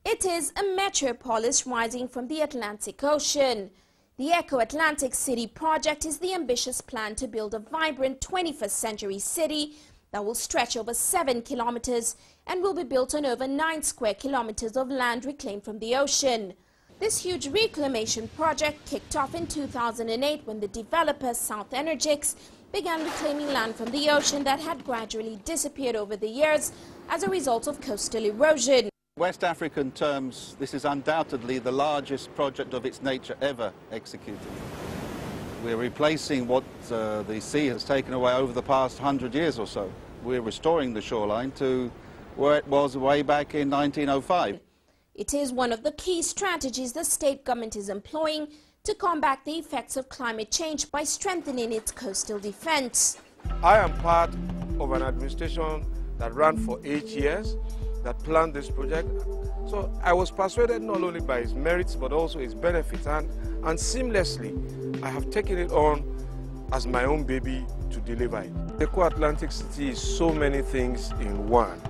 It is a metropolis rising from the Atlantic Ocean. The Eco-Atlantic City project is the ambitious plan to build a vibrant 21st century city that will stretch over 7 kilometers and will be built on over 9 square kilometers of land reclaimed from the ocean. This huge reclamation project kicked off in 2008 when the developer South Energix began reclaiming land from the ocean that had gradually disappeared over the years as a result of coastal erosion. West African terms, this is undoubtedly the largest project of its nature ever executed. We're replacing what the sea has taken away over the past 100 years or so. We're restoring the shoreline to where it was way back in 1905. It is one of the key strategies the state government is employing to combat the effects of climate change by strengthening its coastal defense. I am part of an administration that ran for 8 years, that planned this project. So I was persuaded not only by its merits but also its benefits, and seamlessly I have taken it on as my own baby to deliver it. The Eco-Atlantic City is so many things in one.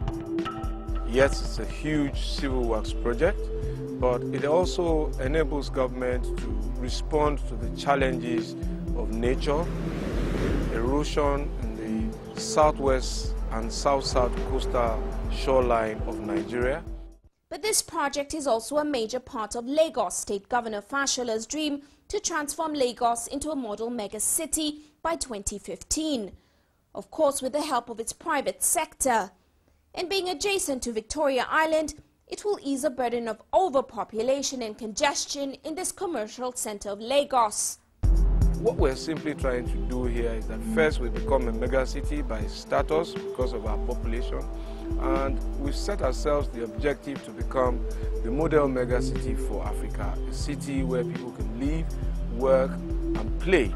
Yes, it's a huge civil works project, but it also enables government to respond to the challenges of nature, erosion in the southwest and south-south coastal shoreline of Nigeria. But this project is also a major part of Lagos State Governor Fashola's dream to transform Lagos into a model mega-city by 2015. Of course, with the help of its private sector. And being adjacent to Victoria Island, it will ease the burden of overpopulation and congestion in this commercial center of Lagos. What we're simply trying to do here is that first we become a megacity by status because of our population, and we've set ourselves the objective to become the model megacity for Africa, a city where people can live, work and play.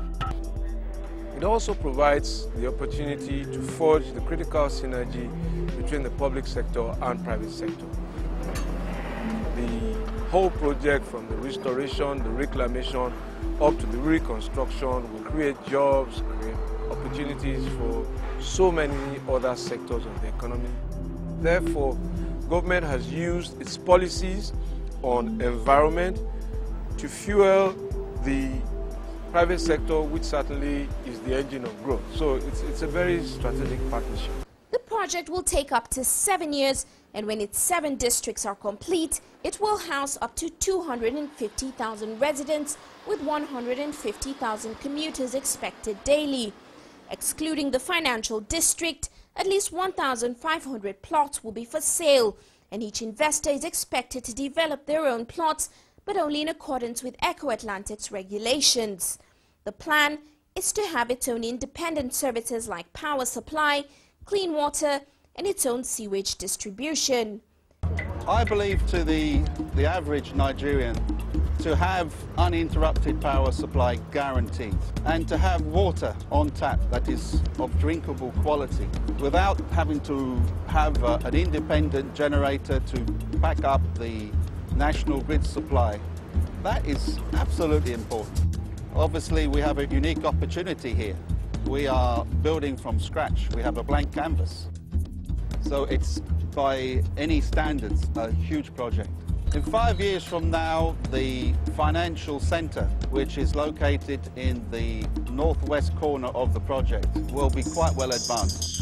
It also provides the opportunity to forge the critical synergy between the public sector and private sector. The whole project, from the restoration, the reclamation, up to the reconstruction, will create jobs, create opportunities for so many other sectors of the economy. Therefore, government has used its policies on environment to fuel the private sector, which certainly is the engine of growth. So it's a very strategic partnership. The project will take up to 7 years, and when its 7 districts are complete, it will house up to 250,000 residents with 150,000 commuters expected daily. Excluding the financial district, at least 1,500 plots will be for sale, and each investor is expected to develop their own plots, but only in accordance with Eco-Atlantic's regulations. The plan is to have its own independent services like power supply, clean water and its own sewage distribution. I believe to the average Nigerian, to have uninterrupted power supply guaranteed and to have water on tap that is of drinkable quality without having to have an independent generator to back up the national grid supply, that is absolutely important. Obviously, we have a unique opportunity here. We are building from scratch. We have a blank canvas. So it's, by any standards, a huge project. In 5 years from now, the financial centre, which is located in the northwest corner of the project, will be quite well advanced.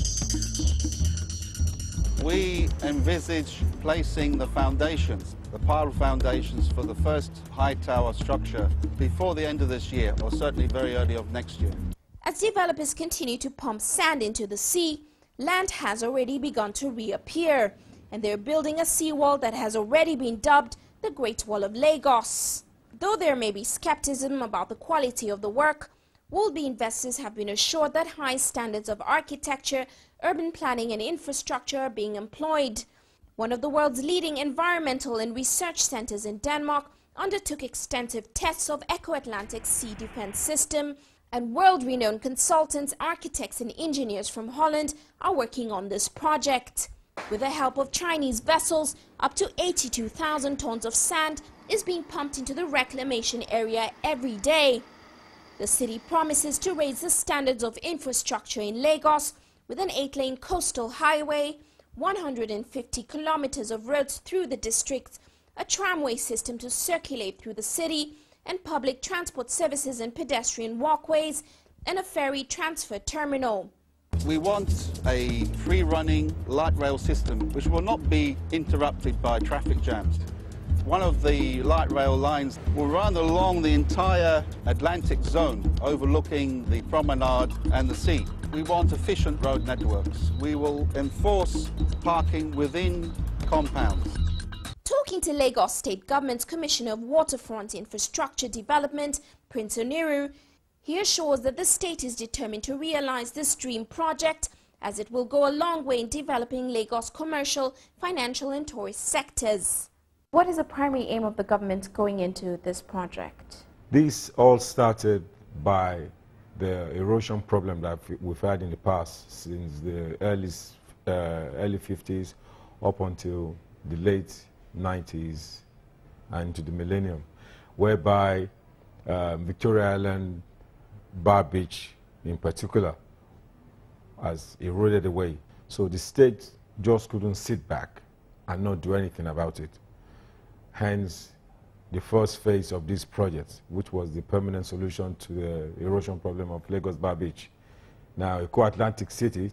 We envisage placing the foundations, the pile foundations for the first high tower structure before the end of this year, or certainly very early of next year. As developers continue to pump sand into the sea, land has already begun to reappear, and they're building a seawall that has already been dubbed the Great Wall of Lagos. Though there may be skepticism about the quality of the work, would-be investors have been assured that high standards of architecture, urban planning and infrastructure are being employed. One of the world's leading environmental and research centers in Denmark undertook extensive tests of Eco-Atlantic's sea defense system, and world-renowned consultants, architects and engineers from Holland are working on this project. With the help of Chinese vessels, up to 82,000 tons of sand is being pumped into the reclamation area every day. The city promises to raise the standards of infrastructure in Lagos with an 8-lane coastal highway, 150 kilometers of roads through the district, a tramway system to circulate through the city, and public transport services and pedestrian walkways, and a ferry transfer terminal. We want a free-running light rail system which will not be interrupted by traffic jams. One of the light rail lines will run along the entire Atlantic zone, overlooking the promenade and the sea. We want efficient road networks. We will enforce parking within compounds. Talking to Lagos State Government's Commissioner of Waterfront Infrastructure Development, Prince Oniru, he assures that the state is determined to realize this dream project, as it will go a long way in developing Lagos' commercial, financial and tourist sectors. What is the primary aim of the government going into this project? This all started by the erosion problem that we've had in the past, since the early 50s up until the late 90s and to the millennium, whereby Victoria Island, Bar Beach in particular, has eroded away. So the state just couldn't sit back and not do anything about it. Hence, the first phase of this project, which was the permanent solution to the erosion problem of Lagos Bar Beach. Now, myekoatlantic City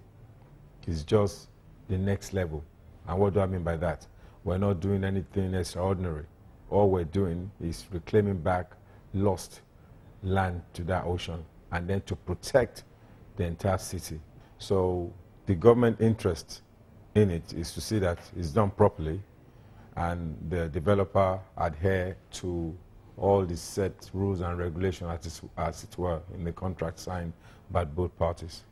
is just the next level. And what do I mean by that? We're not doing anything extraordinary. All we're doing is reclaiming back lost land to that ocean and then to protect the entire city. So the government interest in it is to see that it's done properly and the developer adhere to all the set rules and regulations as it were in the contract signed by both parties.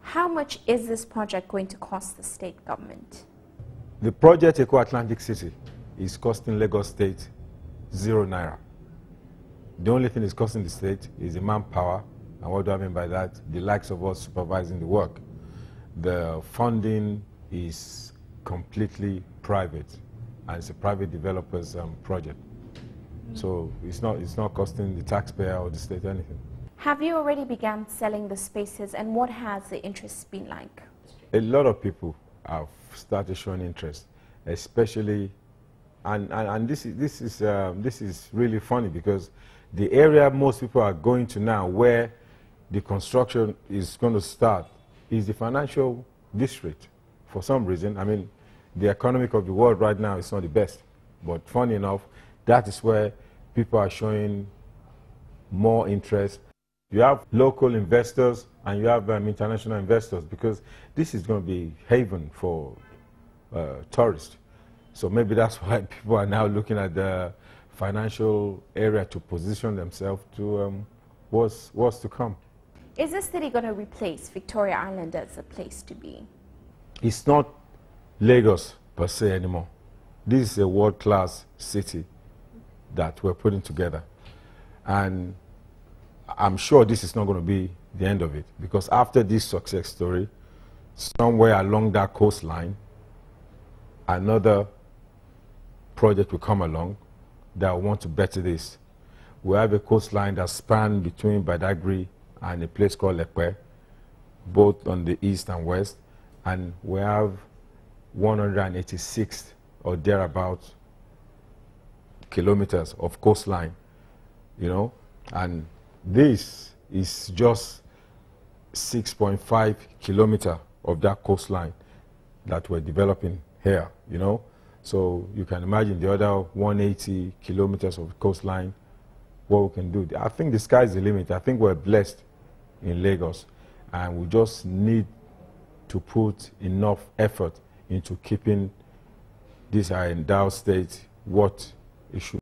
How much is this project going to cost the state government? The project myekoatlantic City is costing Lagos State ₦0. The only thing it's costing the state is the manpower, and what do I mean by that? The likes of us supervising the work. The funding is completely private, and it's a private developer's project. So it's not costing the taxpayer or the state anything. Have you already begun selling the spaces, and what has the interest been like? A lot of people have started showing interest, especially, and this is really funny because the area most people are going to now, where the construction is going to start, is the financial district. For some reason, I mean, the economic of the world right now is not the best, but funny enough, that is where people are showing more interest. You have local investors and you have international investors, because this is going to be haven for tourists. So maybe that's why people are now looking at the financial area to position themselves to what's to come. Is the city going to replace Victoria Island as a place to be? It's not Lagos per se anymore. This is a world-class city that we're putting together. And I'm sure this is not going to be the end of it, because after this success story, somewhere along that coastline, another project will come along that will want to better this. We have a coastline that spans between Badagry and a place called Lekwe, both on the east and west, and we have 186 or thereabouts kilometers of coastline, you know, and this is just 6.5 kilometers of that coastline that we're developing here, you know. So you can imagine the other 180 kilometers of coastline, what we can do. I think the sky's the limit. I think we're blessed in Lagos, and we just need to put enough effort into keeping this endowed state what it should